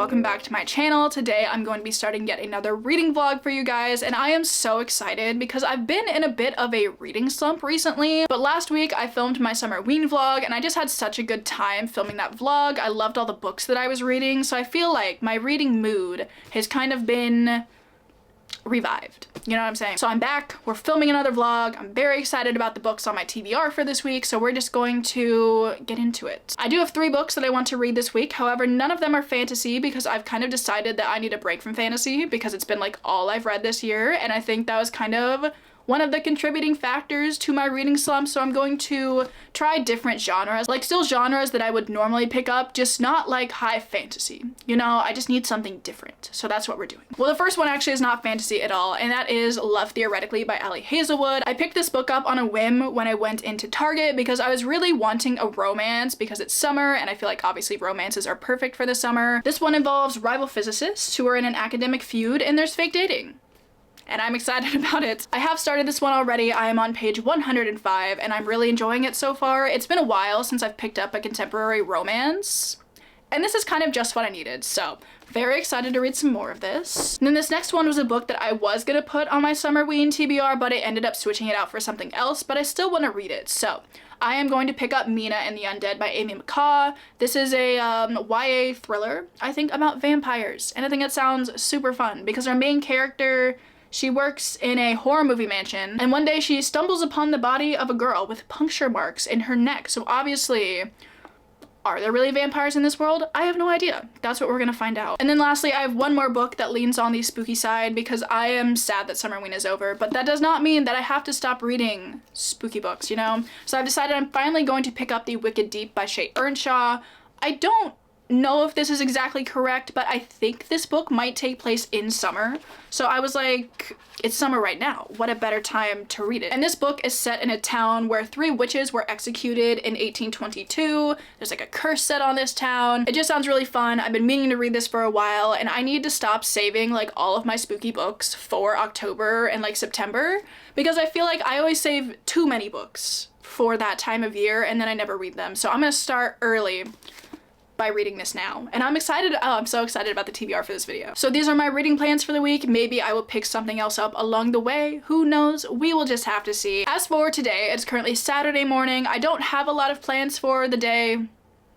welcome back to my channel. Today I'm going to be starting yet another reading vlog for you guys, and I am so excited because I've been in a bit of a reading slump recently, but last week I filmed my summer ween vlog and I just had such a good time filming that vlog. I loved all the books that I was reading, so I feel like my reading mood has kind of been revived. You know what I'm saying? So I'm back, we're filming another vlog. I'm very excited about the books on my TBR for this week, so we're just going to get into it. I do have 3 books that I want to read this week, however none of them are fantasy because I've kind of decided that I need a break from fantasy because it's been like all I've read this year, and I think that was kind of one of the contributing factors to my reading slump, so I'm going to try different genres, like still genres that I would normally pick up, just not like high fantasy. You know, I just need something different, so that's what we're doing. Well, the first one actually is not fantasy at all, and that is Love Theoretically by Ali Hazelwood. I picked this book up on a whim when I went into Target because I was really wanting a romance because it's summer, and I feel like obviously romances are perfect for the summer. This one involves rival physicists who are in an academic feud, and there's fake dating. And I'm excited about it. I have started this one already. I am on page 105 and I'm really enjoying it so far. It's been a while since I've picked up a contemporary romance, and this is kind of just what I needed, so very excited to read some more of this. And then this next one was a book that I was gonna put on my summer ween TBR, but I ended up switching it out for something else, but I still want to read it. So I am going to pick up Mina and the Undead by Amy McCaw. This is a YA thriller, I think, about vampires, and I think it sounds super fun because our main character, she works in a horror movie mansion, and one day she stumbles upon the body of a girl with puncture marks in her neck. So obviously, are there really vampires in this world? I have no idea. That's what we're gonna find out. And then lastly, I have one more book that leans on the spooky side because I am sad that summer ween is over, but that does not mean that I have to stop reading spooky books, you know? So I've decided I'm finally going to pick up The Wicked Deep by Shay Earnshaw. I don't know if this is exactly correct, but I think this book might take place in summer. So I was like, it's summer right now. What a better time to read it. And this book is set in a town where 3 witches were executed in 1822. There's like a curse set on this town. It just sounds really fun. I've been meaning to read this for a while, and I need to stop saving like all of my spooky books for October and like September because I feel like I always save too many books for that time of year and then I never read them. So I'm gonna start early by reading this now, and I'm excited. Oh, I'm so excited about the TBR for this video. So these are my reading plans for the week. Maybe I will pick something else up along the way, who knows, we will just have to see. As for today, it's currently Saturday morning. I don't have a lot of plans for the day,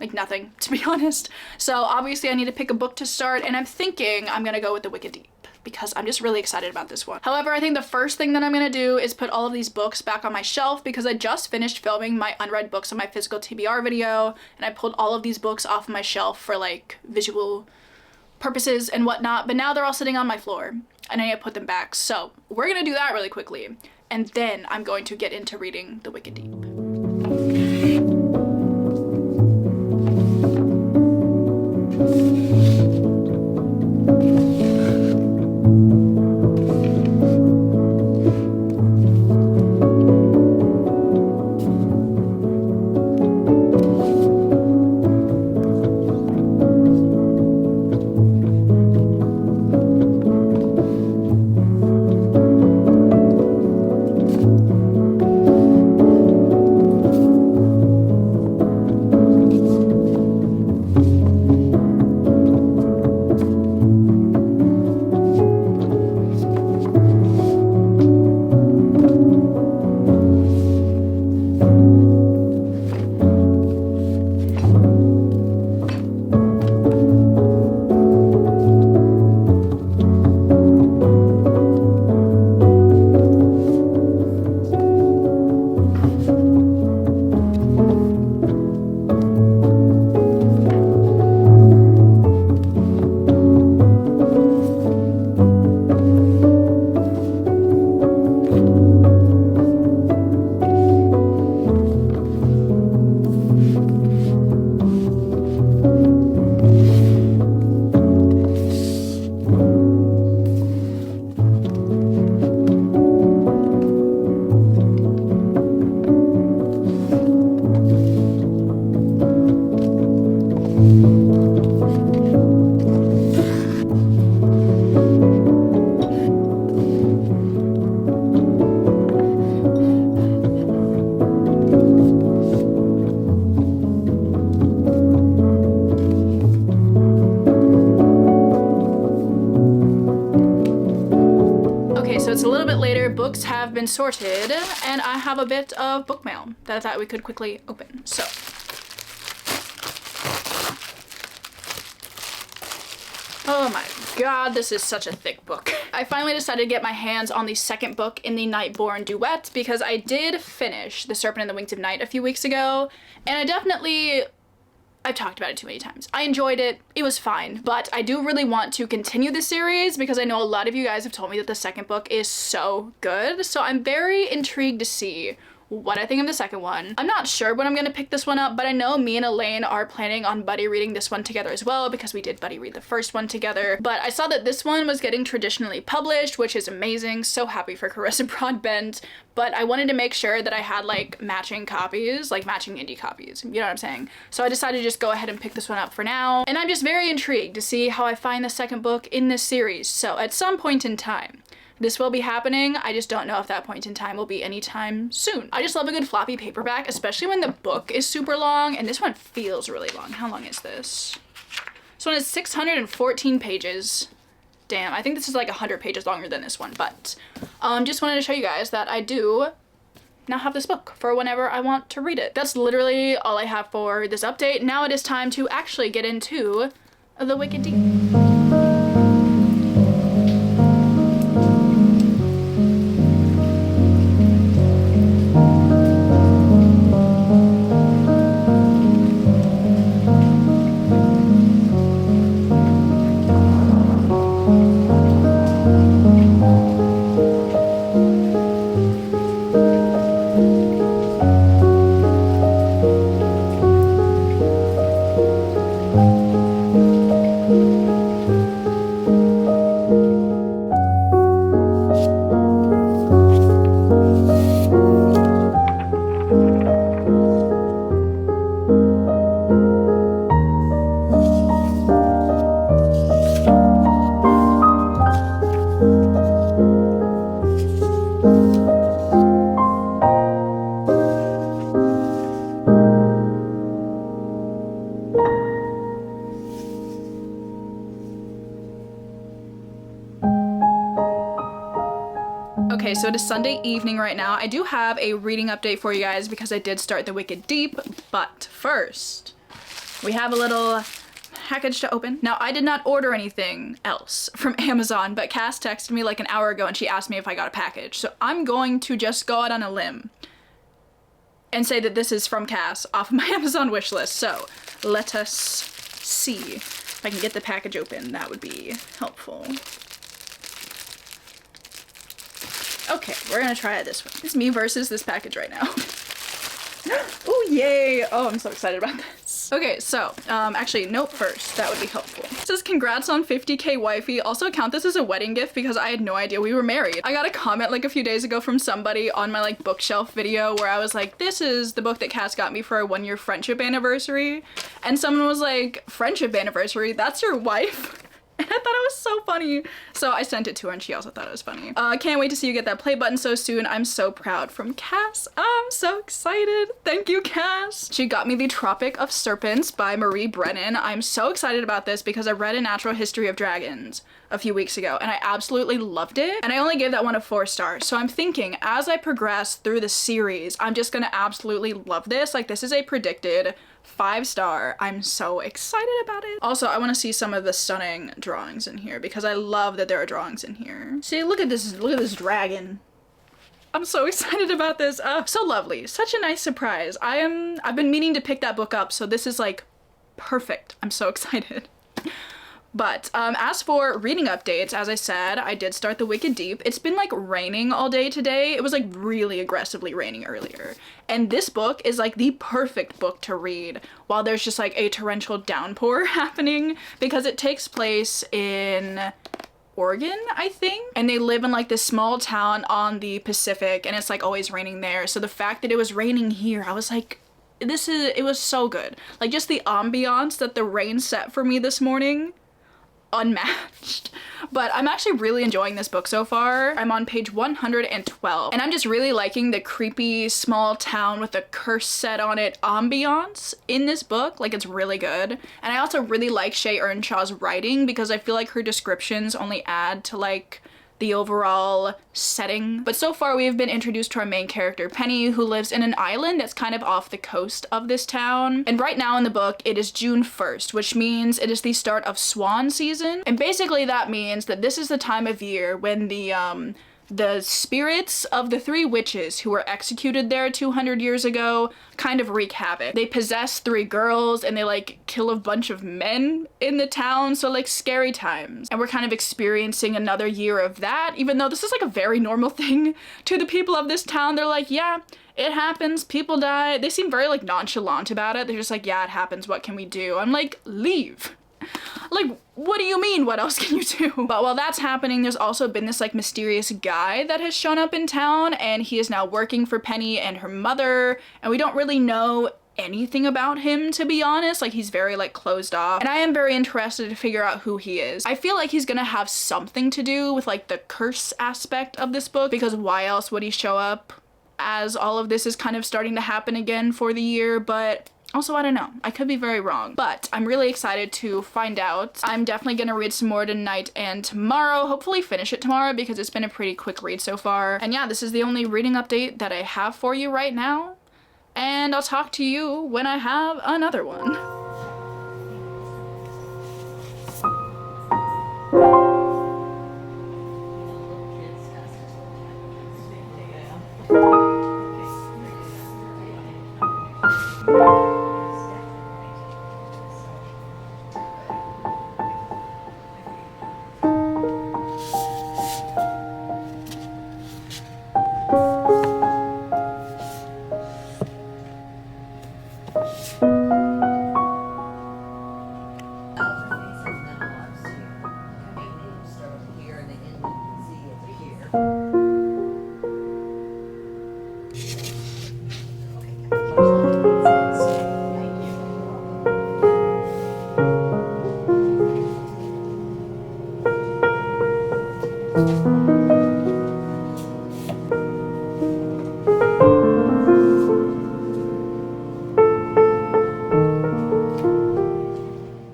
like nothing, to be honest. So obviously I need to pick a book to start, and I'm thinking I'm gonna go with The Wicked Deep because I'm just really excited about this one. However, I think the first thing that I'm gonna do is put all of these books back on my shelf because I just finished filming my unread books on my physical TBR video, and I pulled all of these books off my shelf for like visual purposes and whatnot, but now they're all sitting on my floor and I need to put them back. So we're gonna do that really quickly, and then I'm going to get into reading The Wicked Deep. Okay, so it's a little bit later, books have been sorted, and I have a bit of book mail that I thought we could quickly open. So. Oh my god, this is such a thick book. I finally decided to get my hands on the second book in the Nightborn duet because I did finish The Serpent and the Wings of Night a few weeks ago, and I've talked about it too many times. I enjoyed it, it was fine, but I do really want to continue the series because I know a lot of you guys have told me that the second book is so good, so I'm very intrigued to see what I think of the second one. I'm not sure when I'm gonna pick this one up, but I know me and Elaine are planning on buddy reading this one together as well because we did buddy read the first one together. But I saw that this one was getting traditionally published, which is amazing. So happy for Carissa Broadbent. But I wanted to make sure that I had like matching copies, like matching indie copies, you know what I'm saying? So I decided to just go ahead and pick this one up for now. And I'm just very intrigued to see how I find the second book in this series. So at some point in time, this will be happening. I just don't know if that point in time will be anytime soon. I just love a good floppy paperback, especially when the book is super long, and this one feels really long. How long is this? This one is 614 pages. Damn, I think this is like 100 pages longer than this one, but just wanted to show you guys that I do now have this book for whenever I want to read it. That's literally all I have for this update. Now it is time to actually get into The Wicked Deep. Okay, so it is Sunday evening right now. I do have a reading update for you guys because I did start The Wicked Deep, but first, we have a little package to open. Now, I did not order anything else from Amazon, but Cass texted me like an hour ago and she asked me if I got a package. So I'm going to just go out on a limb and say that this is from Cass off of my Amazon wish list. So let us see if I can get the package open. That would be helpful. Okay, we're gonna try it this way. It's me versus this package right now. Oh, yay! Oh, I'm so excited about this. Okay, so, actually, note first. That would be helpful. It says, congrats on 50K wifey. Also count this as a wedding gift because I had no idea we were married. I got a comment like a few days ago from somebody on my like bookshelf video where I was like, this is the book that Cass got me for a 1-year friendship anniversary. And someone was like, friendship anniversary? That's your wife? And I thought it was so funny. So I sent it to her and she also thought it was funny. Can't wait to see you get that play button so soon. I'm so proud. From Cass. I'm so excited. Thank you, Cass. She got me The Tropic of Serpents by Marie Brennan. I'm so excited about this because I read A Natural History of Dragons a few weeks ago and I absolutely loved it. And I only gave that one a 4 stars. So I'm thinking as I progress through the series, I'm just gonna absolutely love this. Like this is a predicted 5-star. I'm so excited about it. Also, I want to see some of the stunning drawings in here because I love that there are drawings in here. See, look at this dragon. I'm so excited about this. So lovely. Such a nice surprise. I've been meaning to pick that book up, so this is like perfect. I'm so excited. But as for reading updates, as I said, I did start The Wicked Deep. It's been like raining all day today. It was like really aggressively raining earlier. And this book is like the perfect book to read while there's just like a torrential downpour happening because it takes place in Oregon, I think. And they live in like this small town on the Pacific and it's like always raining there. So the fact that it was raining here, I was like, it was so good. Like just the ambiance that the rain set for me this morning, unmatched. But I'm actually really enjoying this book so far. I'm on page 112 and I'm just really liking the creepy small town with a curse set on it ambiance in this book. Like it's really good. And I also really like Shay Earnshaw's writing because I feel like her descriptions only add to like the overall setting. But so far we've been introduced to our main character, Penny, who lives in an island that's kind of off the coast of this town. And right now in the book, it is June 1st, which means it is the start of swan season. And basically that means that this is the time of year when the spirits of the 3 witches who were executed there 200 years ago kind of wreak havoc. They possess 3 girls and they like kill a bunch of men in the town, so like scary times. And we're kind of experiencing another year of that, even though this is like a very normal thing to the people of this town. They're like, yeah, it happens, people die. They seem very like nonchalant about it. They're just like, yeah, it happens, what can we do? I'm like, leave. Like, what do you mean? What else can you do? But while that's happening, there's also been this like mysterious guy that has shown up in town, and he is now working for Penny and her mother, and we don't really know anything about him, to be honest. Like, he's very like closed off, and I am very interested to figure out who he is. I feel like he's gonna have something to do with like the curse aspect of this book, because why else would he show up as all of this is kind of starting to happen again for the year? But also, I don't know. I could be very wrong, but I'm really excited to find out. I'm definitely gonna read some more tonight and tomorrow, hopefully finish it tomorrow because it's been a pretty quick read so far. And yeah, this is the only reading update that I have for you right now, and I'll talk to you when I have another one.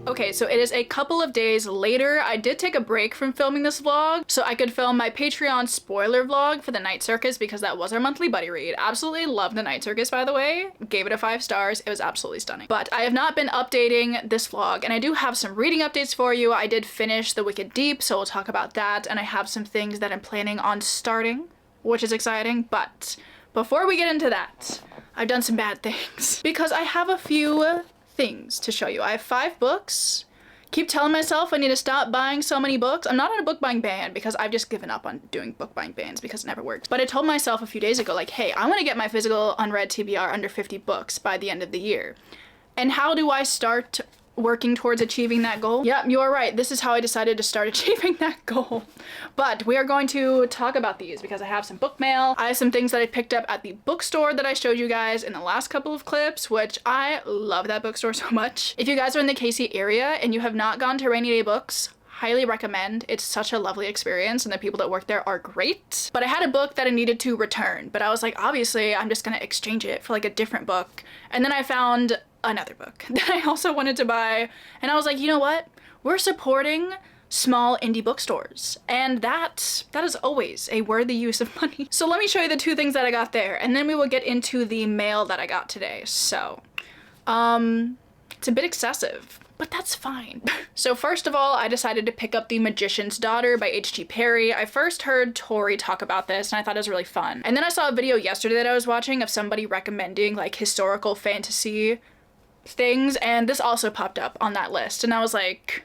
Okay, so it is a couple of days later. I did take a break from filming this vlog so I could film my Patreon spoiler vlog for The Night Circus, because that was our monthly buddy read. Absolutely love The Night Circus, by the way. Gave it a 5 stars. It was absolutely stunning. But I have not been updating this vlog, and I do have some reading updates for you. I did finish The Wicked Deep, so we'll talk about that, and I have some things that I'm planning on starting, which is exciting. But before we get into that, I've done some bad things because I have a few things to show you. I have 5 books. Keep telling myself I need to stop buying so many books. I'm not on a book buying ban because I've just given up on doing book buying bans because it never works. But I told myself a few days ago, like, hey, I want to get my physical unread TBR under 50 books by the end of the year. And how do I start working towards achieving that goal? Yep, you are right. This is how I decided to start achieving that goal. But we are going to talk about these because I have some book mail. I have some things that I picked up at the bookstore that I showed you guys in the last couple of clips, which I love that bookstore so much. If you guys are in the KC area and you have not gone to Rainy Day Books, highly recommend. It's such a lovely experience and the people that work there are great. But I had a book that I needed to return, but I was like, obviously I'm just gonna exchange it for like a different book. And then I found another book that I also wanted to buy, and I was like, you know what? We're supporting small indie bookstores, and that is always a worthy use of money. So let me show you the 2 things that I got there, and then we will get into the mail that I got today. So, it's a bit excessive, but that's fine. So first of all, I decided to pick up The Magician's Daughter by H.G. Perry. I first heard Tori talk about this and I thought it was really fun. And then I saw a video yesterday that I was watching of somebody recommending like historical fantasy things, and this also popped up on that list, and I was like,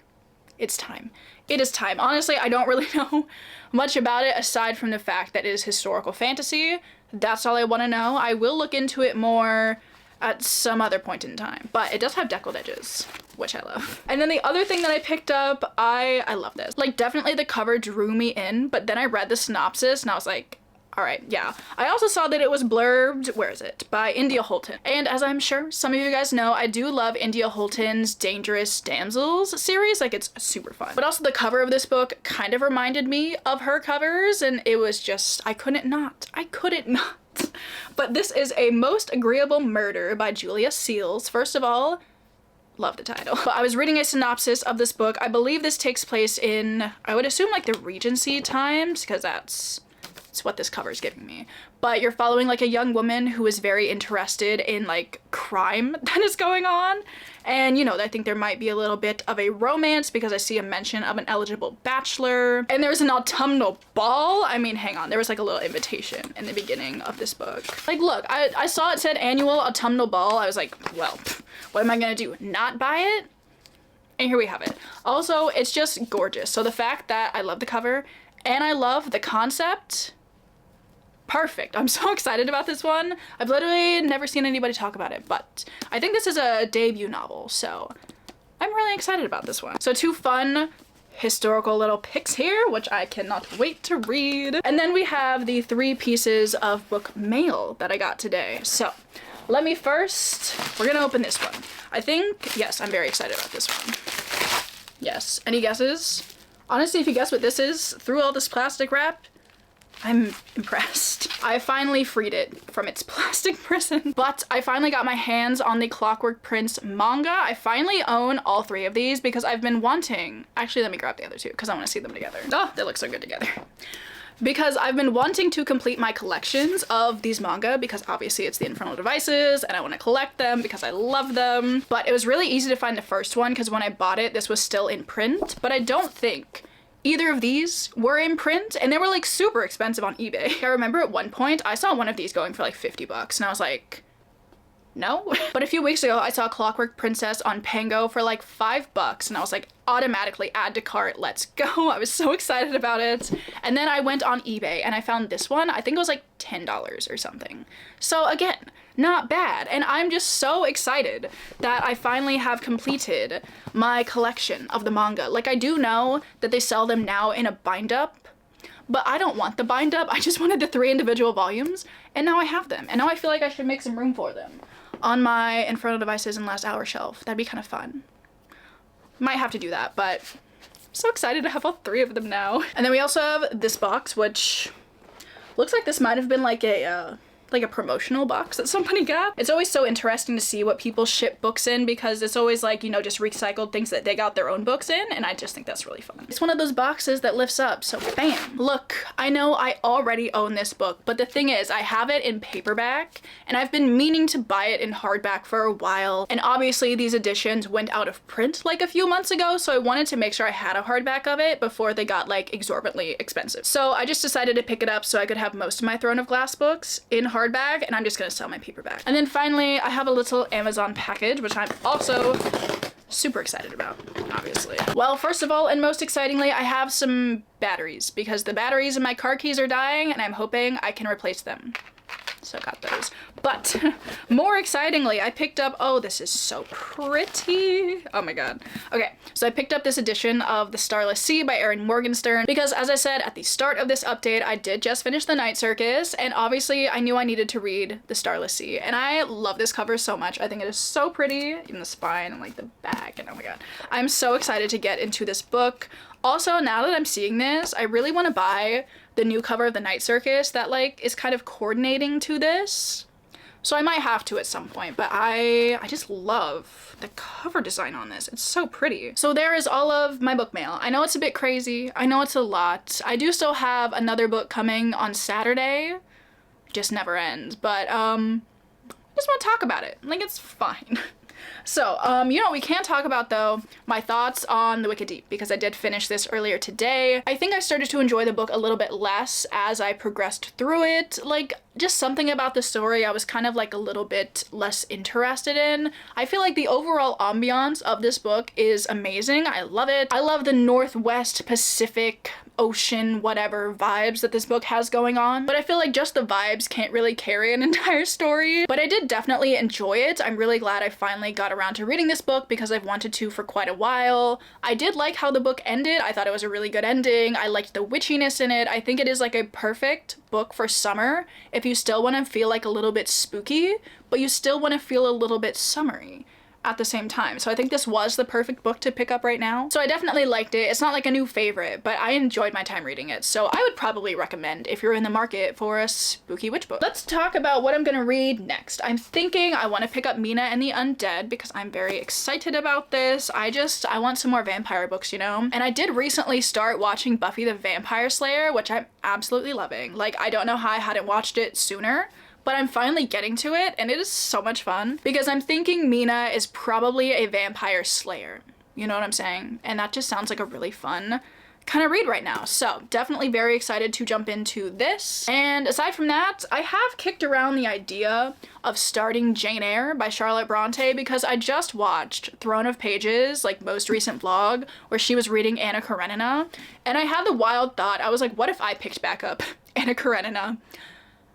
it's time. It is time. Honestly, I don't really know much about it aside from the fact that it is historical fantasy. That's all I want to know. I will look into it more at some other point in time, but it does have deckled edges, which I love. And then the other thing that I picked up, I love this. Like, definitely the cover drew me in, but then I read the synopsis and I was like, all right, yeah. I also saw that it was blurbed, where is it, by India Holton. And as I'm sure some of you guys know, I do love India Holton's Dangerous Damsels series. Like, it's super fun. But also the cover of this book kind of reminded me of her covers, and it was just, I couldn't not. But this is A Most Agreeable Murder by Julia Seals. First of all, love the title. But I was reading a synopsis of this book. I believe this takes place in, I would assume like the Regency times, because that's what this cover is giving me. But you're following like a young woman who is very interested in like crime that is going on. And you know, I think there might be a little bit of a romance because I see a mention of an eligible bachelor. And there's an autumnal ball. I mean, hang on, there was like a little invitation in the beginning of this book. Like, look, I saw it said annual autumnal ball. I was like, well, what am I gonna do? Not buy it? And here we have it. Also, it's just gorgeous. So the fact that I love the cover and I love the concept, perfect. I'm so excited about this one. I've literally never seen anybody talk about it, but I think this is a debut novel, so I'm really excited about this one. So 2 fun historical little pics here, which I cannot wait to read. And then we have the 3 pieces of book mail that I got today. So let me first, we're gonna open this one. I think, yes, I'm very excited about this one. Yes, any guesses? Honestly, if you guess what this is through all this plastic wrap, I'm impressed. I finally freed it from its plastic prison, but I finally got my hands on the Clockwork Prince manga. I finally own all 3 of these because I've been wanting, actually let me grab the other 2 because I want to see them together. Oh, they look so good together. Because I've been wanting to complete my collections of these manga because obviously it's the Infernal Devices and I want to collect them because I love them. But it was really easy to find the first one because when I bought it, this was still in print, but I don't think either of these were in print and they were like super expensive on eBay. I remember at one point I saw one of these going for like 50 bucks and I was like, no. But a few weeks ago I saw Clockwork Princess on Pango for like 5 bucks and I was like, automatically add to cart, let's go. I was so excited about it. And then I went on eBay and I found this one. I think it was like $10 or something. So again, not bad. And I'm just so excited that I finally have completed my collection of the manga. Like, I do know that they sell them now in a bind up, but I don't want the bind up. I just wanted the 3 individual volumes and now I have them. And now I feel like I should make some room for them on my Infernal Devices and Last Hour shelf. That'd be kind of fun. Might have to do that, but I'm so excited to have all 3 of them now. And then we also have this box, which looks like this might have been like a promotional box that somebody got. It's always so interesting to see what people ship books in because it's always like, you know, just recycled things that they got their own books in, and I just think that's really fun. It's one of those boxes that lifts up, so bam. Look, I know I already own this book, but the thing is, I have it in paperback, and I've been meaning to buy it in hardback for a while, and obviously these editions went out of print like a few months ago, so I wanted to make sure I had a hardback of it before they got like exorbitantly expensive. So I just decided to pick it up so I could have most of my Throne of Glass books in hardback, and I'm just gonna sell my paperback. And then finally, I have a little Amazon package, which I'm also super excited about, obviously. Well, first of all, and most excitingly, I have some batteries because the batteries in my car keys are dying and I'm hoping I can replace them. So I got those. But more excitingly, I picked up, oh, this is so pretty. Oh my god. Okay, so I picked up this edition of The Starless Sea by Erin Morgenstern because, as I said at the start of this update, I did just finish The Night Circus, and obviously I knew I needed to read The Starless Sea, and I love this cover so much. I think it is so pretty, even the spine and like the back, and oh my god. I'm so excited to get into this book. Also, now that I'm seeing this, I really want to buy the new cover of The Night Circus that like is kind of coordinating to this. So I might have to at some point, but I just love the cover design on this. It's so pretty. So there is all of my book mail. I know it's a bit crazy. I know it's a lot. I do still have another book coming on Saturday. It just never ends, but I just want to talk about it. Like, it's fine. So, you know what we can talk about though? My thoughts on The Wicked Deep, because I did finish this earlier today. I think I started to enjoy the book a little bit less as I progressed through it. Like, just something about the story I was kind of like a little bit less interested in. I feel like the overall ambiance of this book is amazing. I love it. I love the Northwest Pacific Ocean whatever vibes that this book has going on, but I feel like just the vibes can't really carry an entire story. But I did definitely enjoy it. I'm really glad I finally got around to reading this book because I've wanted to for quite a while. I did like how the book ended. I thought it was a really good ending. I liked the witchiness in it. I think it is like a perfect book for summer if you still want to feel like a little bit spooky, but you still want to feel a little bit summery. at the same time. So I think this was the perfect book to pick up right now. So I definitely liked it. It's not like a new favorite, but I enjoyed my time reading it. So I would probably recommend if you're in the market for a spooky witch book. Let's talk about what I'm gonna read next. I'm thinking I want to pick up Mina and the Undead because I'm very excited about this. I want some more vampire books, you know? And I did recently start watching Buffy the Vampire Slayer, which I'm absolutely loving. Like, I don't know how I hadn't watched it sooner, but I'm finally getting to it, and it is so much fun because I'm thinking Mina is probably a vampire slayer. You know what I'm saying? And that just sounds like a really fun kind of read right now. So definitely very excited to jump into this. And aside from that, I have kicked around the idea of starting Jane Eyre by Charlotte Bronte because I just watched Throne of Pages, like most recent vlog, where she was reading Anna Karenina. And I had the wild thought, I was like, what if I picked back up Anna Karenina?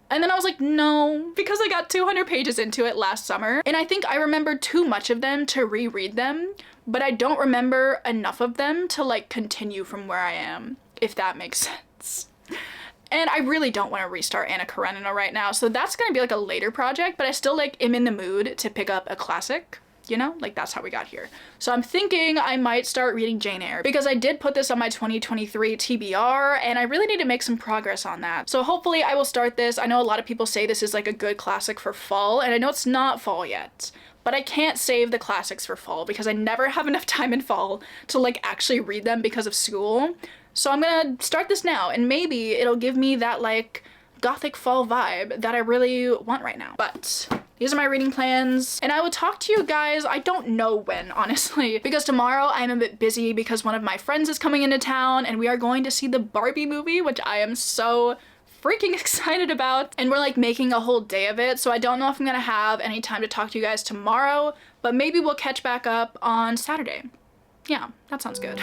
And then I was like, no, because I got 200 pages into it last summer. And I think I remembered too much of them to reread them, but I don't remember enough of them to like continue from where I am, if that makes sense. And I really don't want to restart Anna Karenina right now, so that's gonna be like a later project, but I still like am in the mood to pick up a classic. You know, like that's how we got here. So I'm thinking I might start reading Jane Eyre because I did put this on my 2023 TBR and I really need to make some progress on that. So hopefully I will start this. I know a lot of people say this is like a good classic for fall, and I know it's not fall yet, but I can't save the classics for fall because I never have enough time in fall to like actually read them because of school. So I'm gonna start this now and maybe it'll give me that like gothic fall vibe that I really want right now. But these are my reading plans, and I will talk to you guys, I don't know when, honestly, because tomorrow I'm a bit busy because one of my friends is coming into town and we are going to see the Barbie movie, which I am so freaking excited about, and we're like making a whole day of it, so I don't know if I'm gonna have any time to talk to you guys tomorrow, but maybe we'll catch back up on Saturday. Yeah, that sounds good.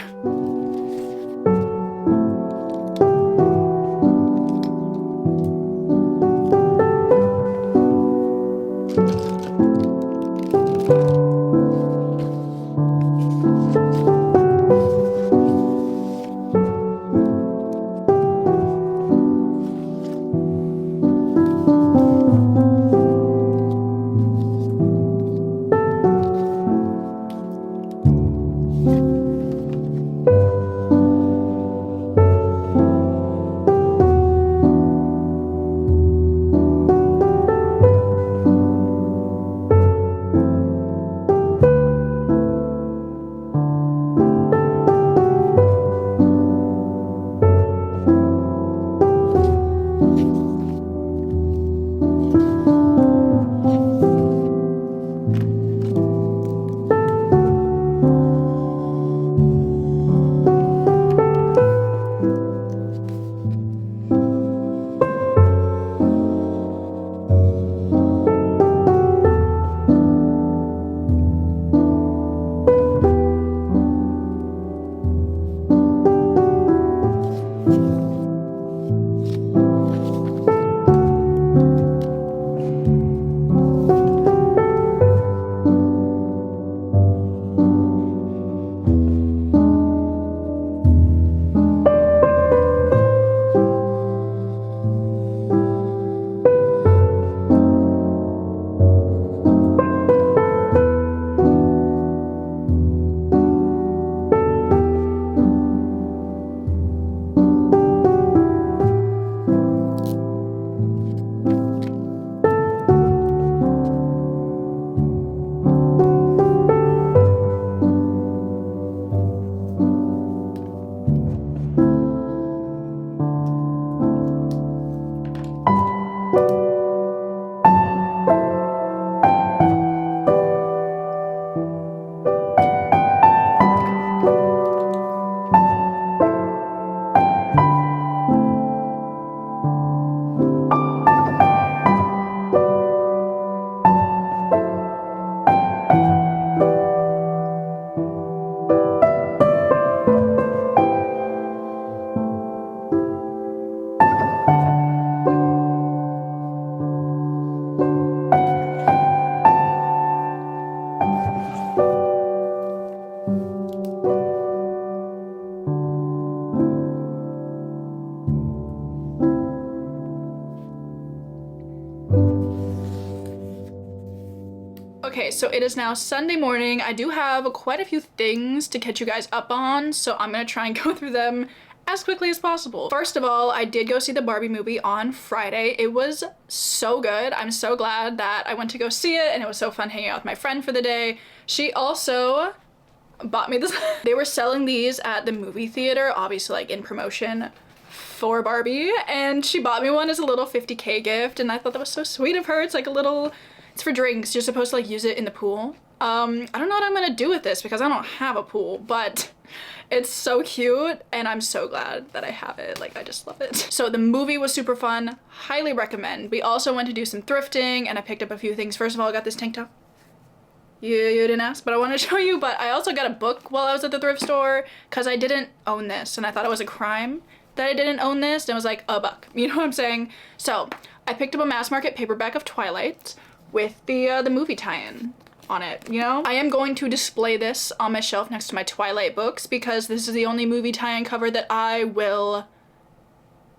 Okay, so it is now Sunday morning. I do have quite a few things to catch you guys up on, so I'm gonna try and go through them as quickly as possible. First of all, I did go see the Barbie movie on Friday. It was so good. I'm so glad that I went to go see it, and it was so fun hanging out with my friend for the day. She also bought me this. They were selling these at the movie theater, obviously like in promotion for Barbie, and she bought me one as a little 50K gift, and I thought that was so sweet of her. It's like a little, it's for drinks. You're supposed to like use it in the pool. I don't know what I'm gonna do with this because I don't have a pool, but it's so cute and I'm so glad that I have it. Like, I just love it. So the movie was super fun. Highly recommend. We also went to do some thrifting and I picked up a few things. First of all, I got this tank top. You didn't ask, but I want to show you. But I also got a book while I was at the thrift store because I didn't own this and I thought it was a crime that I didn't own this. And it was like $1. You know what I'm saying? So I picked up a mass market paperback of Twilight with the movie tie-in on it, you know? I am going to display this on my shelf next to my Twilight books because this is the only movie tie-in cover that I will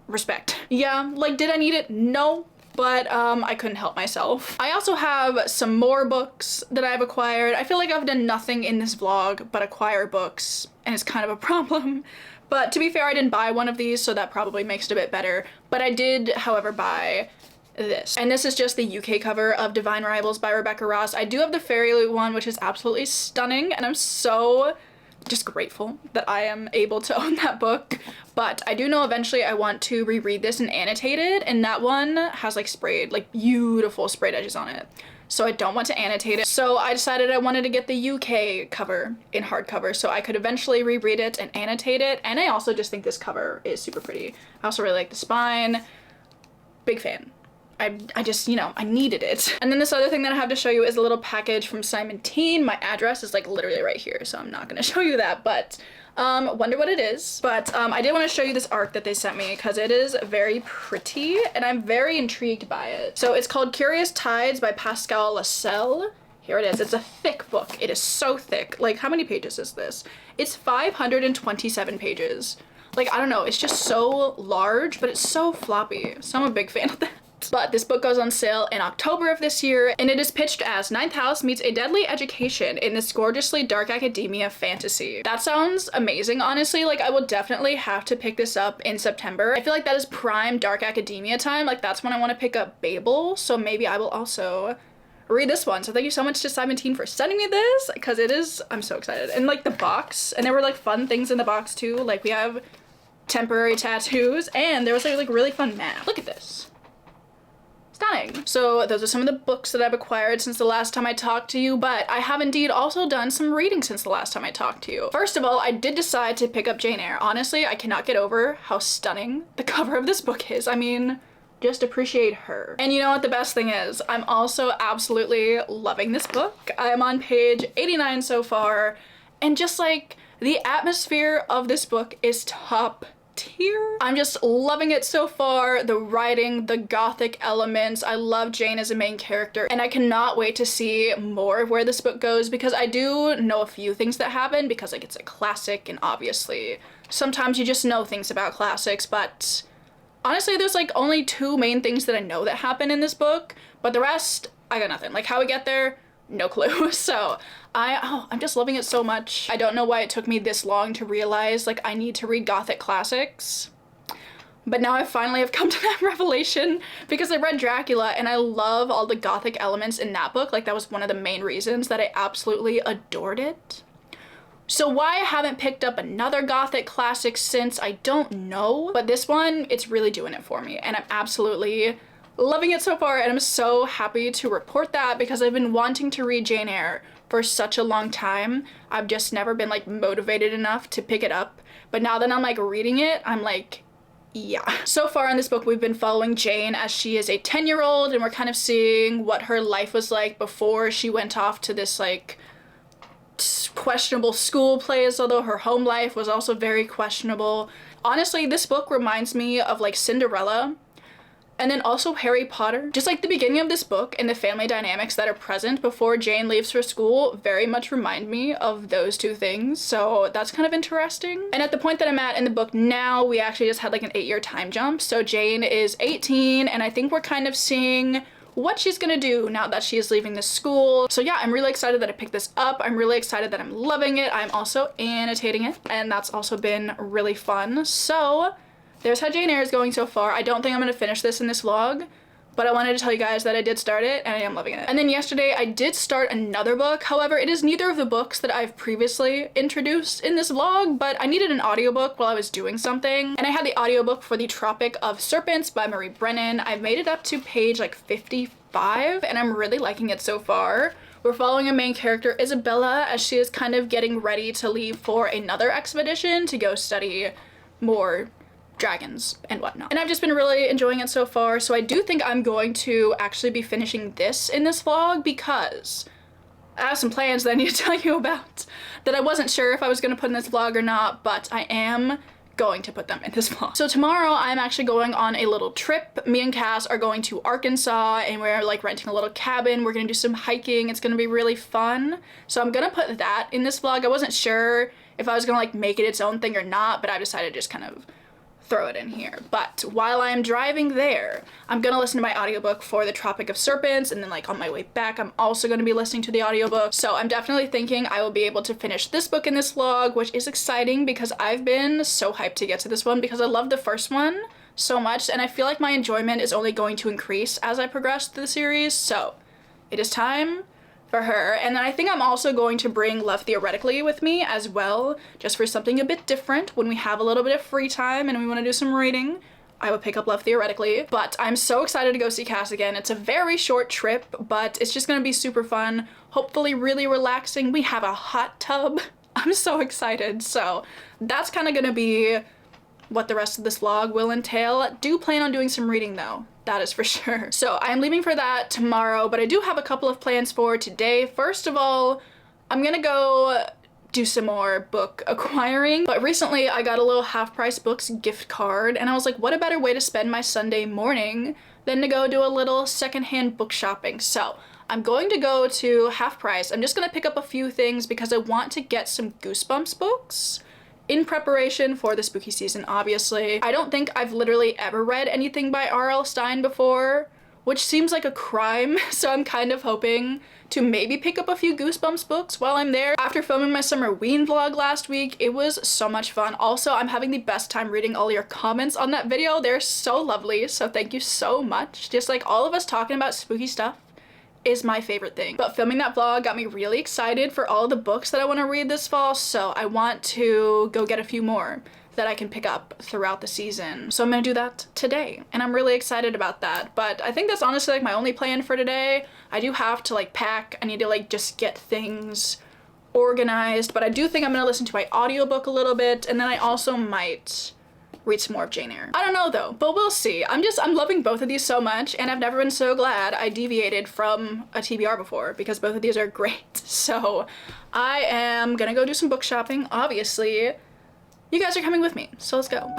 respect. Yeah, like, did I need it? No, but I couldn't help myself. I also have some more books that I've acquired. I feel like I've done nothing in this vlog but acquire books, and it's kind of a problem. But to be fair, I didn't buy one of these, so that probably makes it a bit better. But I did, however, buy this. And this is just the UK cover of Divine Rivals by Rebecca Ross. I do have the Fairy Loot one, which is absolutely stunning, and I'm so just grateful that I am able to own that book. But I do know eventually I want to reread this and annotate it, and that one has like sprayed, like beautiful sprayed edges on it. So I don't want to annotate it. So I decided I wanted to get the UK cover in hardcover so I could eventually reread it and annotate it. And I also just think this cover is super pretty. I also really like the spine. Big fan. I just, you know, I needed it. And then this other thing that I have to show you is a little package from Simon Teen. My address is like literally right here, so I'm not gonna show you that, but wonder what it is. But I did want to show you this arc that they sent me because it is very pretty and I'm very intrigued by it. So it's called Curious Tides by Pascal Lascelles. Here it is. It's a thick book. It is so thick. Like, how many pages is this? It's 527 pages. Like, I don't know, it's just so large, but it's so floppy. So I'm a big fan of that. But this book goes on sale in October of this year, and it is pitched as Ninth House meets a deadly education in this gorgeously dark academia fantasy. That sounds amazing, honestly. Like, I will definitely have to pick this up in September. I feel like that is prime dark academia time. Like, that's when I want to pick up Babel, so maybe I will also read this one. So thank you so much to Simon Teen for sending me this, because it is, I'm so excited. And like the box, and there were like fun things in the box too. Like, we have temporary tattoos, and there was like really fun math. Look at this. Stunning. So those are some of the books that I've acquired since the last time I talked to you, but I have indeed also done some reading since the last time I talked to you. First of all, I did decide to pick up Jane Eyre. Honestly, I cannot get over how stunning the cover of this book is. I mean, just appreciate her. And you know what the best thing is? I'm also absolutely loving this book. I'm on page 89 so far, and just like the atmosphere of this book is top tier. I'm just loving it so far. The writing, the gothic elements. I love Jane as a main character, and I cannot wait to see more of where this book goes because I do know a few things that happen because like it's a classic, and obviously sometimes you just know things about classics, but honestly there's like only 2 main things that I know that happen in this book, but the rest I got nothing. Like how we get there, no clue. So I'm just loving it so much. I don't know why it took me this long to realize like I need to read gothic classics, but now I finally have come to that revelation because I read Dracula and I love all the gothic elements in that book. Like that was one of the main reasons that I absolutely adored it. So why I haven't picked up another gothic classic since, I don't know, but this one, it's really doing it for me, and I'm absolutely loving it so far, and I'm so happy to report that because I've been wanting to read Jane Eyre for such a long time. I've just never been like motivated enough to pick it up, but now that I'm like reading it, I'm like, yeah. So far in this book, we've been following Jane as she is a 10-year-old, and we're kind of seeing what her life was like before she went off to this like questionable school place, although her home life was also very questionable. Honestly, this book reminds me of like Cinderella, and then also Harry Potter. Just like the beginning of this book and the family dynamics that are present before Jane leaves for school very much remind me of those 2 things. So that's kind of interesting. And at the point that I'm at in the book now, we actually just had like an 8-year time jump. So Jane is 18, and I think we're kind of seeing what she's gonna do now that she is leaving this school. So yeah, I'm really excited that I picked this up. I'm really excited that I'm loving it. I'm also annotating it, and that's also been really fun. So there's how Jane Eyre is going so far. I don't think I'm gonna finish this in this vlog, but I wanted to tell you guys that I did start it and I am loving it. And then yesterday I did start another book. However, it is neither of the books that I've previously introduced in this vlog, but I needed an audiobook while I was doing something. And I had the audiobook for The Tropic of Serpents by Marie Brennan. I've made it up to page like 55 and I'm really liking it so far. We're following a main character, Isabella, as she is kind of getting ready to leave for another expedition to go study more dragons and whatnot. And I've just been really enjoying it so far, so I do think I'm going to actually be finishing this in this vlog because I have some plans that I need to tell you about that I wasn't sure if I was going to put in this vlog or not, but I am going to put them in this vlog. So tomorrow I'm actually going on a little trip. Me and Cass are going to Arkansas and we're like renting a little cabin. We're gonna do some hiking. It's gonna be really fun. So I'm gonna put that in this vlog. I wasn't sure if I was gonna like make it its own thing or not, but I decided to just kind of throw it in here. But while I am driving there, I'm gonna listen to my audiobook for The Tropic of Serpents, and then like on my way back I'm also gonna be listening to the audiobook. So I'm definitely thinking I will be able to finish this book in this vlog, which is exciting because I've been so hyped to get to this one because I love the first one so much and I feel like my enjoyment is only going to increase as I progress through the series. So it is time for her. And then I think I'm also going to bring Love Theoretically with me as well, just for something a bit different. When we have a little bit of free time and we want to do some reading, I would pick up Love Theoretically. But I'm so excited to go see Cass again. It's a very short trip, but it's just gonna be super fun, hopefully really relaxing. We have a hot tub. I'm so excited. So that's kind of gonna be what the rest of this vlog will entail. Do plan on doing some reading though. That is for sure. So I'm leaving for that tomorrow, but I do have a couple of plans for today. First of all, I'm gonna go do some more book acquiring. But recently I got a little Half Price Books gift card and I was like, what a better way to spend my Sunday morning than to go do a little secondhand book shopping. So I'm going to go to Half Price. I'm just gonna pick up a few things because I want to get some Goosebumps books in preparation for the spooky season, obviously. I don't think I've literally ever read anything by R.L. Stine before, which seems like a crime, so I'm kind of hoping to maybe pick up a few Goosebumps books while I'm there. After filming my summer ween vlog last week, it was so much fun. Also, I'm having the best time reading all your comments on that video. They're so lovely, so thank you so much. Just like all of us talking about spooky stuff is my favorite thing. But filming that vlog got me really excited for all the books that I want to read this fall, so I want to go get a few more that I can pick up throughout the season. So I'm gonna do that today, and I'm really excited about that. But I think that's honestly like my only plan for today. I do have to like pack. I need to like just get things organized, but I do think I'm gonna listen to my audiobook a little bit, and then I also might read some more of Jane Eyre. I don't know though, but we'll see. I'm loving both of these so much, and I've never been so glad I deviated from a TBR before because both of these are great. So I am gonna go do some book shopping, obviously. You guys are coming with me, so let's go.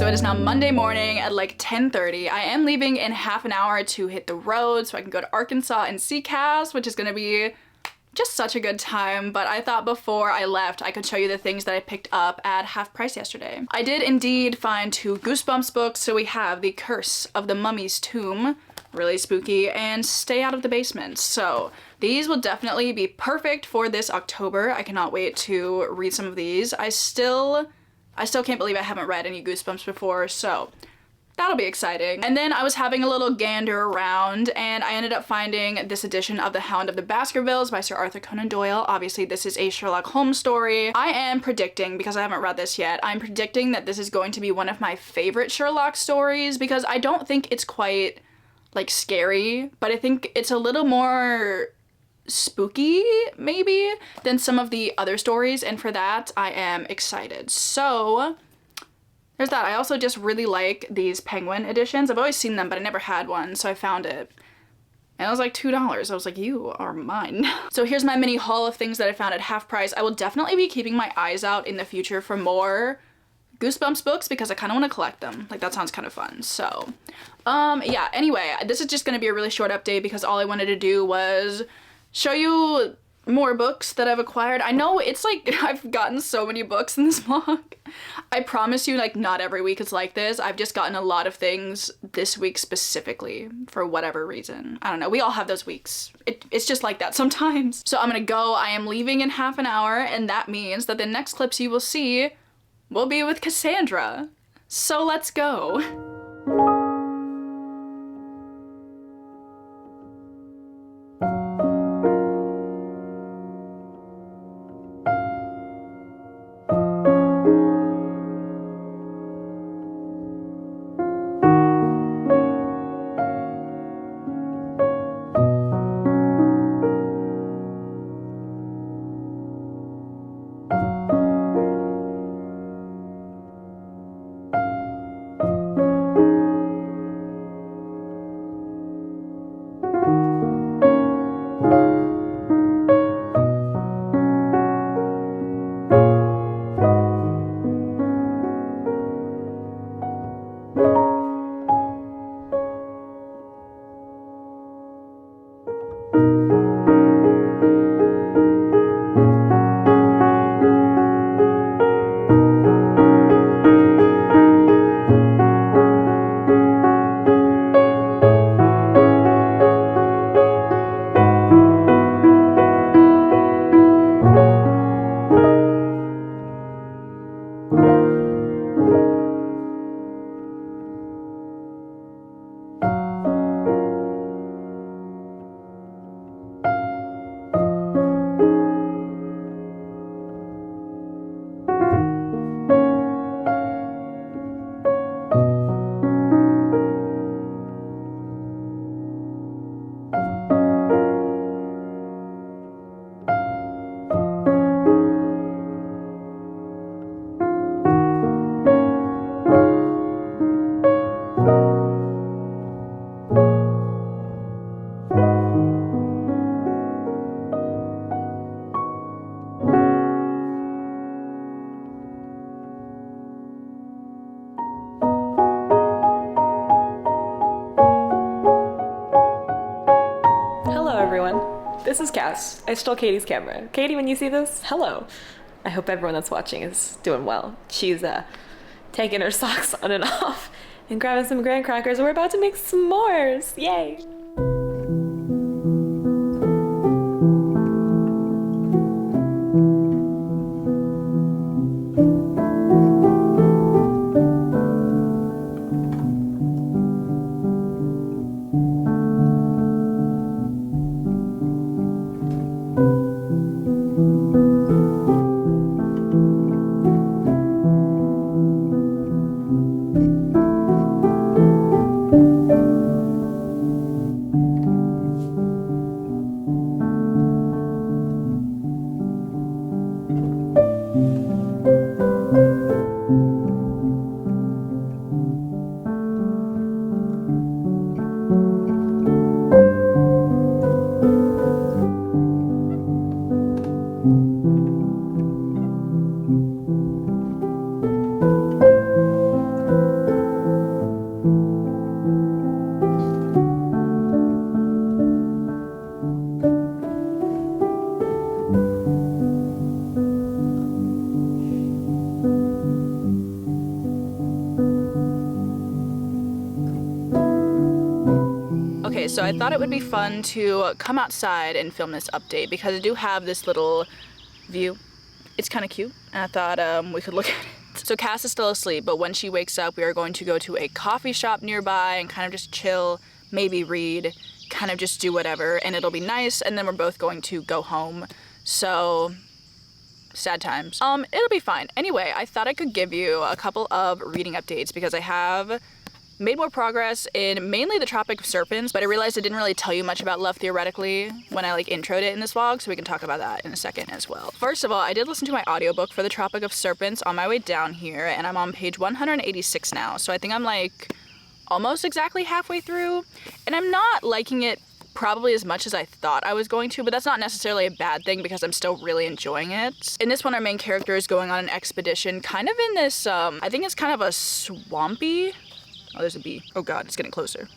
So it is now Monday morning at like 10:30. I am leaving in half an hour to hit the road so I can go to Arkansas and see Cass, which is gonna be just such a good time, but I thought before I left I could show you the things that I picked up at half price yesterday. I did indeed find 2 Goosebumps books. So we have The Curse of the Mummy's Tomb, really spooky, and Stay Out of the Basement. So these will definitely be perfect for this October. I cannot wait to read some of these. I still can't believe I haven't read any Goosebumps before, so that'll be exciting. And then I was having a little gander around and I ended up finding this edition of The Hound of the Baskervilles by Sir Arthur Conan Doyle. Obviously this is a Sherlock Holmes story. I am predicting, because I haven't read this yet, I'm predicting that this is going to be one of my favorite Sherlock stories because I don't think it's quite like scary, but I think it's a little more spooky maybe than some of the other stories, and for that I am excited. So there's that. I also just really like these Penguin editions. I've always seen them, but I never had one, so I found it. And it was like $2. I was like, you are mine. So here's my mini haul of things that I found at half price. I will definitely be keeping my eyes out in the future for more Goosebumps books because I kind of want to collect them. Like, that sounds kind of fun. So, yeah, anyway, this is just going to be a really short update because all I wanted to do was show you more books that I've acquired. I know it's like I've gotten so many books in this vlog. I promise you, like, not every week is like this. I've just gotten a lot of things this week specifically for whatever reason. I don't know. We all have those weeks. It's just like that sometimes. So I'm gonna go. I am leaving in half an hour, and that means that the next clips you will see will be with Cassandra. So let's go. This is Cass. I stole Katie's camera. Katie, when you see this, hello. I hope everyone that's watching is doing well. She's taking her socks on and off and grabbing some graham crackers. We're about to make s'mores. Yay. Okay, so I thought it would be fun to come outside and film this update because I do have this little view. It's kind of cute, and I thought we could look at it. So Cass is still asleep, but when she wakes up, we are going to go to a coffee shop nearby and kind of just chill, maybe read, kind of just do whatever, and it'll be nice, and then we're both going to go home. So, sad times. It'll be fine. Anyway, I thought I could give you a couple of reading updates because I have made more progress in mainly the Tropic of Serpents, but I realized I didn't really tell you much about Love Theoretically when I introed it in this vlog, so we can talk about that in a second as well. First of all, I did listen to my audiobook for the Tropic of Serpents on my way down here, and I'm on page 186 now, so I think I'm almost exactly halfway through, and I'm not liking it probably as much as I thought I was going to, but that's not necessarily a bad thing because I'm still really enjoying it. In this one, our main character is going on an expedition, kind of in this, I think it's kind of a swampy. Oh, there's a bee. Oh god, it's getting closer.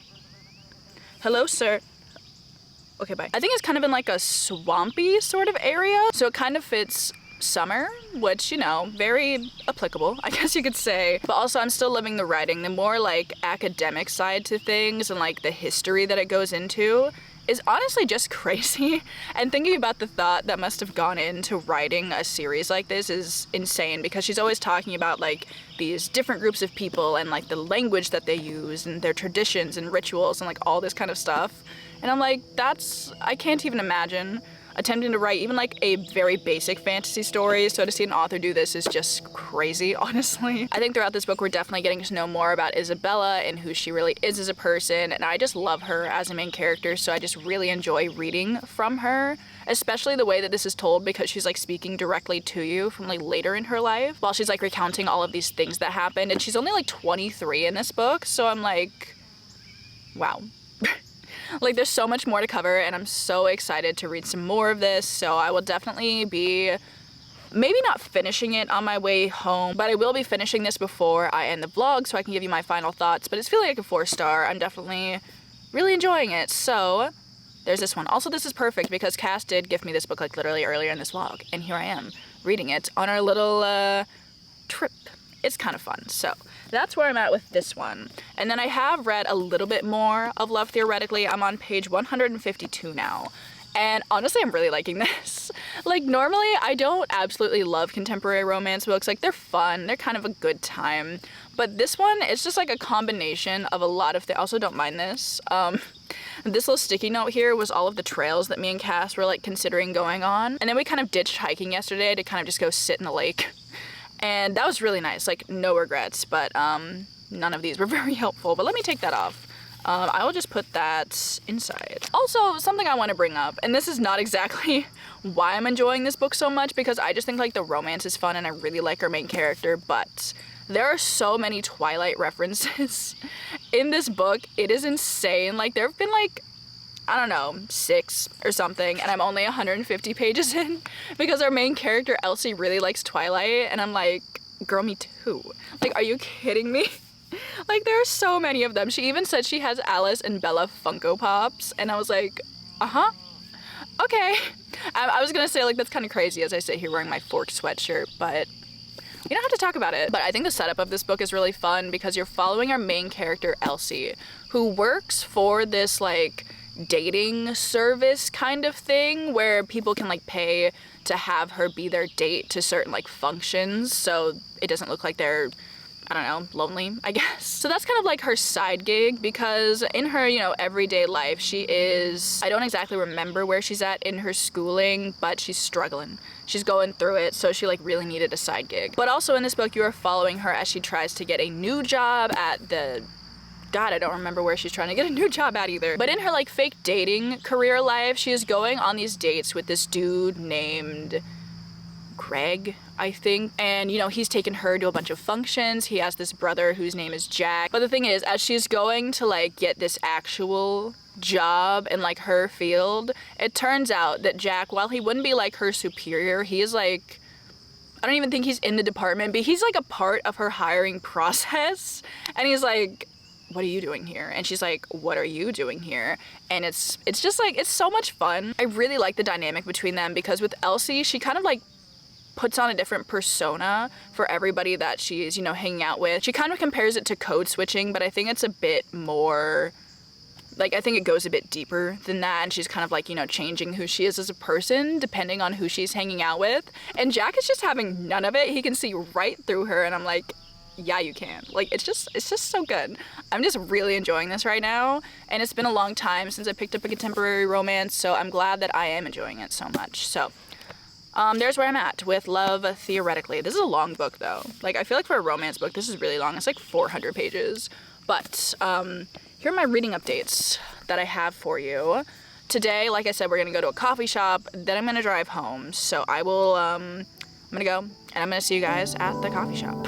Hello, sir. Okay, bye. I think it's kind of in a swampy sort of area, so it kind of fits summer, which, very applicable, I guess you could say. But also, I'm still loving the writing. The more academic side to things and the history that it goes into is honestly just crazy. And thinking about the thought that must have gone into writing a series like this is insane because she's always talking about these different groups of people and the language that they use and their traditions and rituals and all this kind of stuff. And I'm I can't even imagine attempting to write even a very basic fantasy story, so to see an author do this is just crazy, honestly. I think throughout this book we're definitely getting to know more about Isabella and who she really is as a person, and I just love her as a main character, so I just really enjoy reading from her, especially the way that this is told because she's speaking directly to you from later in her life while she's recounting all of these things that happened, and she's only 23 in this book, so I'm wow. There's so much more to cover, and I'm so excited to read some more of this, so I will definitely be maybe not finishing it on my way home, but I will be finishing this before I end the vlog so I can give you my final thoughts, but it's feeling like a 4-star. I'm definitely really enjoying it, so there's this one. Also, this is perfect because Cass did gift me this book literally earlier in this vlog, and here I am reading it on our little trip. It's kind of fun, so that's where I'm at with this one. And then I have read a little bit more of Love Theoretically. I'm on page 152 now. And honestly, I'm really liking this. Normally, I don't absolutely love contemporary romance books. They're fun. They're kind of a good time. But this one, it's just a combination of a lot of things. Also, don't mind this. This little sticky note here was all of the trails that me and Cass were considering going on. And then we kind of ditched hiking yesterday to kind of just go sit in the lake. And that was really nice, no regrets, but none of these were very helpful. But let me take that off. I will just put that inside. Also, something I want to bring up, and this is not exactly why I'm enjoying this book so much, because I just think the romance is fun and I really like our main character, but there are so many Twilight references in this book. It is insane. There have been I don't know, 6 or something, and I'm only 150 pages in because our main character, Elsie, really likes Twilight, and I'm girl, me too. Are you kidding me? There are so many of them. She even said she has Alice and Bella Funko Pops, and I was uh-huh, okay. I was gonna say, that's kind of crazy as I sit here wearing my Fork sweatshirt, but we don't have to talk about it. But I think the setup of this book is really fun because you're following our main character, Elsie, who works for this, dating service kind of thing where people can pay to have her be their date to certain functions so it doesn't look like they're, I don't know, lonely, I guess. So that's kind of her side gig because in her, everyday life she is, I don't exactly remember where she's at in her schooling, but she's struggling. She's going through it, so she really needed a side gig. But also in this book you are following her as she tries to get a new job at the God, I don't remember where she's trying to get a new job at either. But in her fake dating career life, she is going on these dates with this dude named Greg, I think. And, he's taken her to a bunch of functions. He has this brother whose name is Jack. But the thing is, as she's going to get this actual job in her field, it turns out that Jack, while he wouldn't be her superior, he is I don't even think he's in the department, but he's a part of her hiring process. And he's what are you doing here? And she's what are you doing here? And it's just it's so much fun. I really like the dynamic between them because with Elsie, she kind of puts on a different persona for everybody that she's, hanging out with. She kind of compares it to code switching, but I think it's a bit more Like, I think it goes a bit deeper than that, and she's kind of like, you know, changing who she is as a person depending on who she's hanging out with. And Jack is just having none of it. He can see right through her, and I'm like, yeah, you can. Like, it's just so good. I'm just really enjoying this right now, and it's been a long time since I picked up a contemporary romance, so I'm glad that I am enjoying it so much. So, there's where I'm at with Love Theoretically. This is a long book, though. Like, I feel like for a romance book, this is really long. It's like 400 pages. But, here are my reading updates that I have for you. Today, like I said, we're gonna go to a coffee shop, then I'm gonna drive home. So I will, I'm gonna go, and I'm gonna see you guys at the coffee shop.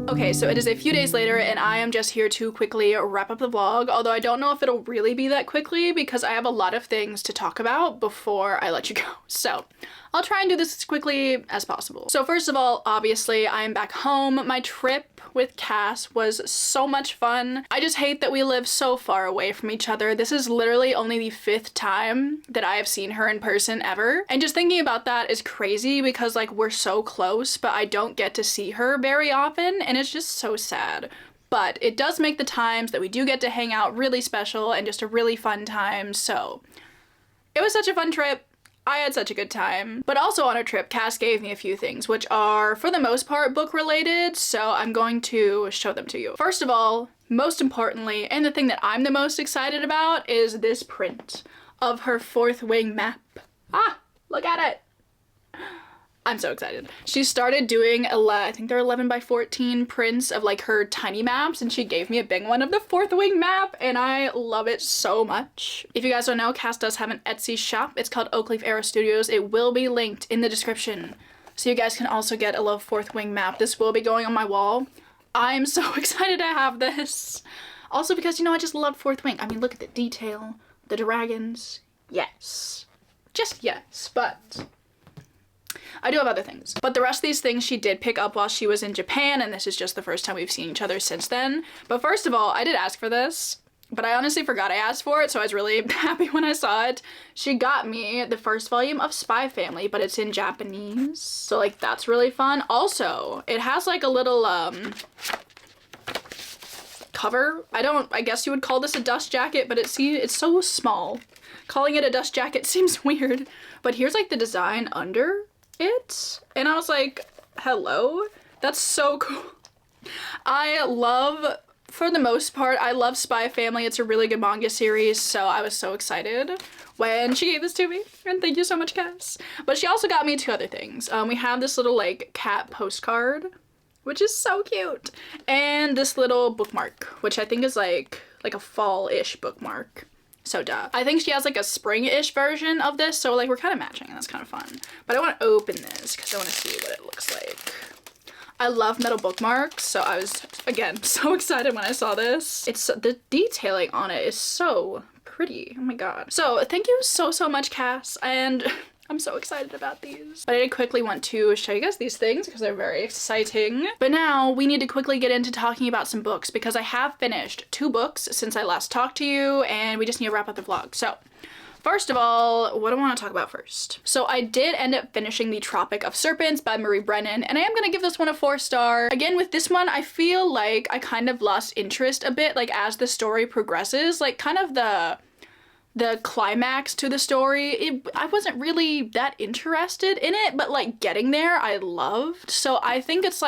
Okay, so it is a few days later and I am just here to quickly wrap up the vlog, although I don't know if it'll really be that quickly because I have a lot of things to talk about before I let you go. So I'll try and do this as quickly as possible. So first of all, obviously I am back home. My trip with Cass was so much fun. I just hate that we live so far away from each other. This is literally only the 5th time that I have seen her in person ever. And just thinking about that is crazy because like we're so close, but I don't get to see her very often and it's just so sad. But it does make the times that we do get to hang out really special and just a really fun time. So it was such a fun trip. I had such a good time. But also on our trip, Cass gave me a few things, which are, for the most part, book related, so I'm going to show them to you. First of all, most importantly, and the thing that I'm the most excited about, is this print of her 4th wing map. Ah, look at it! I'm so excited. She started doing, I think they're 11 by 14 prints of like her tiny maps, and she gave me a big one of the 4th wing map, and I love it so much. If you guys don't know, Cass does have an Etsy shop. It's called Oakleaf Arrow Studios. It will be linked in the description, so you guys can also get a little 4th wing map. This will be going on my wall. I'm so excited to have this. Also because, you know, I just love 4th wing. I mean, look at the detail, the dragons. Yes. Just yes, but I do have other things. But the rest of these things she did pick up while she was in Japan, and this is just the first time we've seen each other since then. But first of all, I did ask for this, but I honestly forgot I asked for it, so I was really happy when I saw it. She got me the 1st volume of Spy Family, but it's in Japanese. So like that's really fun. Also, it has like a little cover. I guess you would call this a dust jacket, but it's so small. Calling it a dust jacket seems weird. But here's like the design under it, and I was like, hello? That's so cool. For the most part, I love Spy Family. It's a really good manga series, so I was so excited when she gave this to me, and thank you so much, Cass. But she also got me 2 other things. We have this little like cat postcard, which is so cute, and this little bookmark, which I think is like a fall-ish bookmark. So duh. I think she has like a spring-ish version of this, so like we're kind of matching, and that's kind of fun. But I want to open this because I want to see what it looks like. I love metal bookmarks, so I was, again, so excited when I saw this. The detailing on it is so pretty. Oh my god. So thank you so much, Cass, and I'm so excited about these. But I did quickly want to show you guys these things because they're very exciting. But now we need to quickly get into talking about some books because I have finished 2 books since I last talked to you, and we just need to wrap up the vlog. So first of all, what do I want to talk about first? So I did end up finishing The Tropic of Serpents by Marie Brennan, and I am gonna give this one a 4-star. Again, with this one, I feel like I kind of lost interest a bit, like as the story progresses, like kind of the climax to the story, I wasn't really that interested in it, but like getting there I loved. So I think it's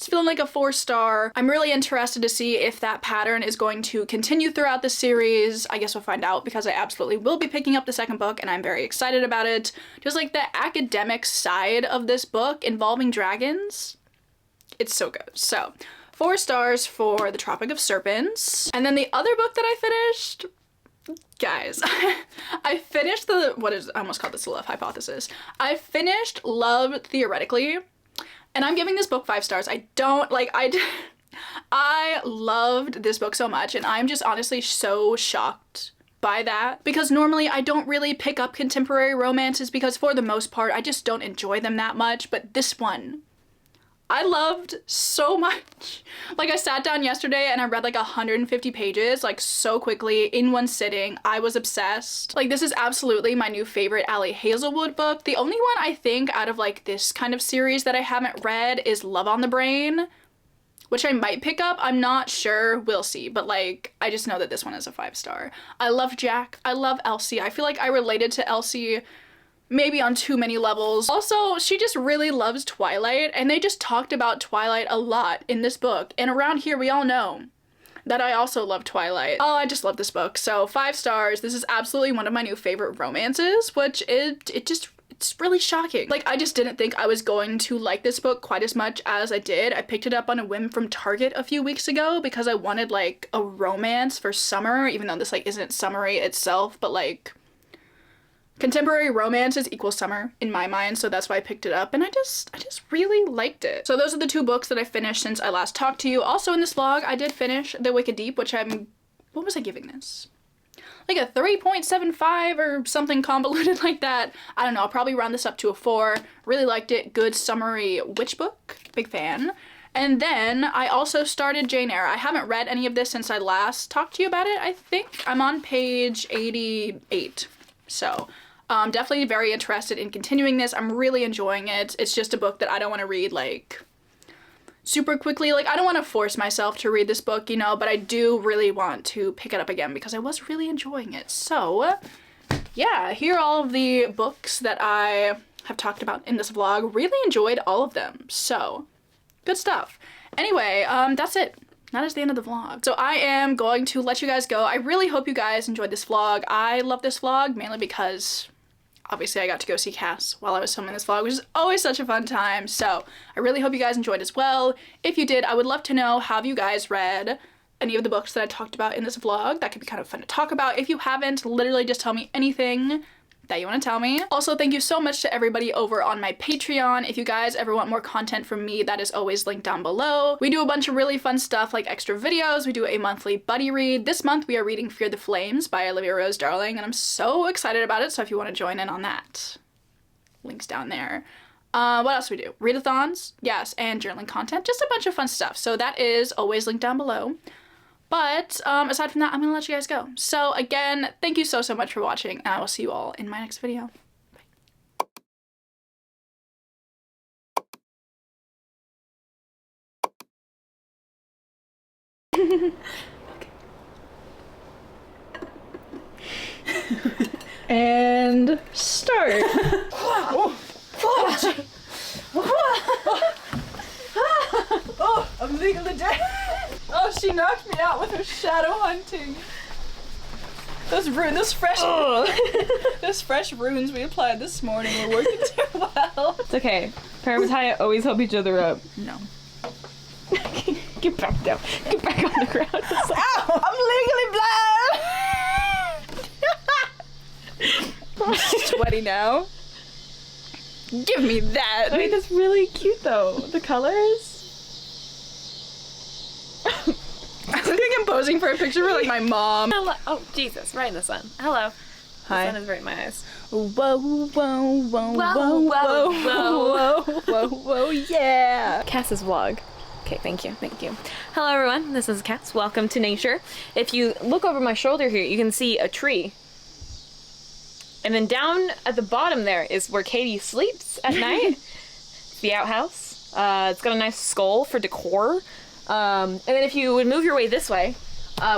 feeling like a 4-star. I'm really interested to see if that pattern is going to continue throughout the series. I guess we'll find out because I absolutely will be picking up the 2nd book and I'm very excited about it. Just like the academic side of this book involving dragons, it's so good. So 4 stars for The Tropic of Serpents. And then the other book that I finished, Guys, I finished I almost called this the Love Hypothesis. I finished Love Theoretically, and I'm giving this book 5 stars. I loved this book so much, and I'm just honestly so shocked by that, because normally I don't really pick up contemporary romances because for the most part I just don't enjoy them that much, but this one I loved so much. Like, I sat down yesterday and I read like 150 pages, like, so quickly in one sitting. I was obsessed. Like, this is absolutely my new favorite Allie Hazelwood book. The only one I think out of like this kind of series that I haven't read is Love on the Brain, which I might pick up. I'm not sure. We'll see. But like, I just know that this one is a 5 star. I love Jack. I love Elsie. I feel like I related to Elsie maybe on too many levels. Also, she just really loves Twilight, and they just talked about Twilight a lot in this book. And around here, we all know that I also love Twilight. Oh, I just love this book. So 5 stars. This is absolutely one of my new favorite romances, which it's really shocking. Like, I just didn't think I was going to like this book quite as much as I did. I picked it up on a whim from Target a few weeks ago because I wanted like a romance for summer, even though this like isn't summery itself, but like contemporary romances equals summer in my mind, so that's why I picked it up, and I just really liked it. So those are the 2 books that I finished since I last talked to you. Also in this vlog, I did finish The Wicked Deep, which what was I giving this? Like a 3.75 or something convoluted like that. I don't know, I'll probably round this up to a 4. Really liked it. Good summery witch book. Big fan. And then I also started Jane Eyre. I haven't read any of this since I last talked to you about it, I think. I'm on page 88. So definitely very interested in continuing this. I'm really enjoying it. It's just a book that I don't want to read like super quickly. Like, I don't want to force myself to read this book, you know, but I do really want to pick it up again because I was really enjoying it. So yeah, here are all of the books that I have talked about in this vlog. Really enjoyed all of them. So good stuff. Anyway, that's it. That is the end of the vlog. So I am going to let you guys go. I really hope you guys enjoyed this vlog. I love this vlog mainly because obviously I got to go see Cass while I was filming this vlog, which is always such a fun time. So I really hope you guys enjoyed as well. If you did, I would love to know, have you guys read any of the books that I talked about in this vlog? That could be kind of fun to talk about. If you haven't, literally just tell me anything that you want to tell me. Also, thank you so much to everybody over on my Patreon. If you guys ever want more content from me, that is always linked down below. We do a bunch of really fun stuff like extra videos. We do a monthly buddy read. This month we are reading Fear the Flames by Olivia Rose Darling, and I'm so excited about it, so if you want to join in on that, links down there. What else do we do? Readathons, yes, and journaling content, just a bunch of fun stuff. So that is always linked down below. But aside from that, I'm gonna let you guys go. So again, thank you so much for watching, and I will see you all in my next video. Bye. And start. Oh, I'm legally dead. Oh, she knocked me out with her shadow hunting. Those fresh runes we applied this morning were working too well. It's okay. Parametai always help each other up. No. Get back down. Get back on the ground. Ow! I'm legally blind! I'm sweaty now. Give me that! Wait, that's really cute though. The colors? I think I'm posing for a picture for like my mom. Hello. Oh, Jesus, right in the sun. Hello. Hi. The sun is right in my eyes. Whoa, whoa, whoa, whoa, whoa, whoa, whoa, whoa, yeah. Cass's vlog. Okay, thank you. Hello everyone, this is Cass. Welcome to nature. If you look over my shoulder here, you can see a tree. And then down at the bottom there is where Katie sleeps at night. It's the outhouse. It's got a nice skull for decor. And then if you would move your way this way,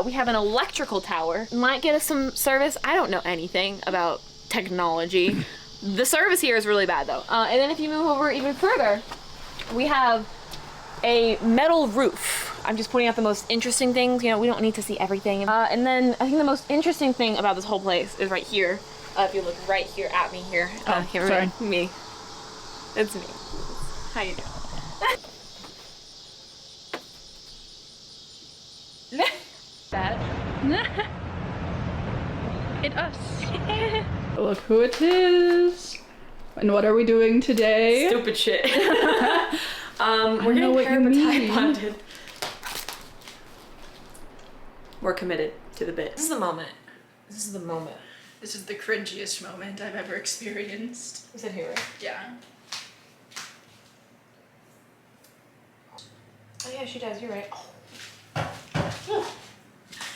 we have an electrical tower. Might get us some service. I don't know anything about technology. The service here is really bad though. And then if you move over even further, we have a metal roof. I'm just pointing out the most interesting things. You know, we don't need to see everything. And then I think the most interesting thing about this whole place is right here. If you look right here at me here. Oh, sorry. Me. It's me. How you doing? Bad. It's us. Look who it is. And what are we doing today? Stupid shit. We're getting parabatai bonded. We're committed to the bit. This is the moment. This is the moment. This is the cringiest moment I've ever experienced. Is it here, right? Yeah. Oh yeah, she does. You're right. Oh.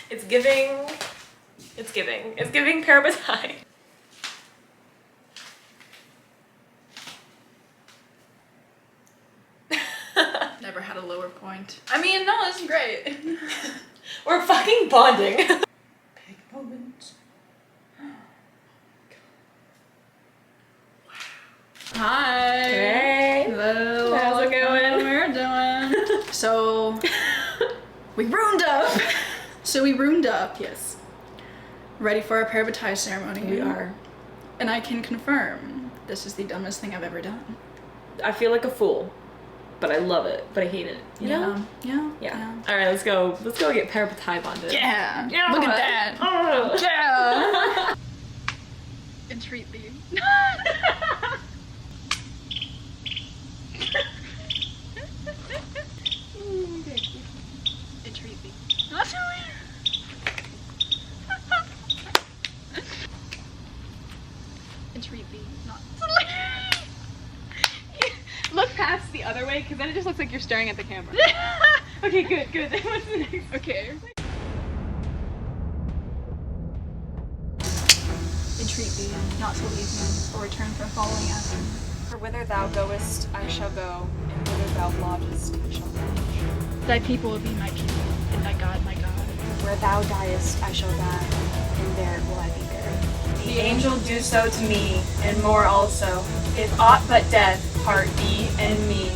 It's giving. It's giving. It's giving parabatai. Never had a lower point. I mean, no, this is great. We're fucking bonding. Big moment. Hi. Hey. Hello. How's it going? We're doing. So we roomed up. Yes. Ready for our parabatai ceremony. We are. And I can confirm this is the dumbest thing I've ever done. I feel like a fool, but I love it. But I hate it. You know? Yeah. All right, let's go. Let's go get parabatai bonded. Yeah. Yeah. Look at that. Oh. Yeah. Entreat thee. Entreat thee. That's so weird. Entreat thee. Not. Look past the other way, because then it just looks like you're staring at the camera. Okay, good. What's the next? Okay. Entreat thee, not to leave me, or return from following after me. For whither thou goest, I shall go, and whither thou lodgest, I shall lodge. Thy people will be my people, and thy God my God. Where thou diest, I shall die, and there will I be buried. The angel do so to me, and more also, if aught but death part thee and me.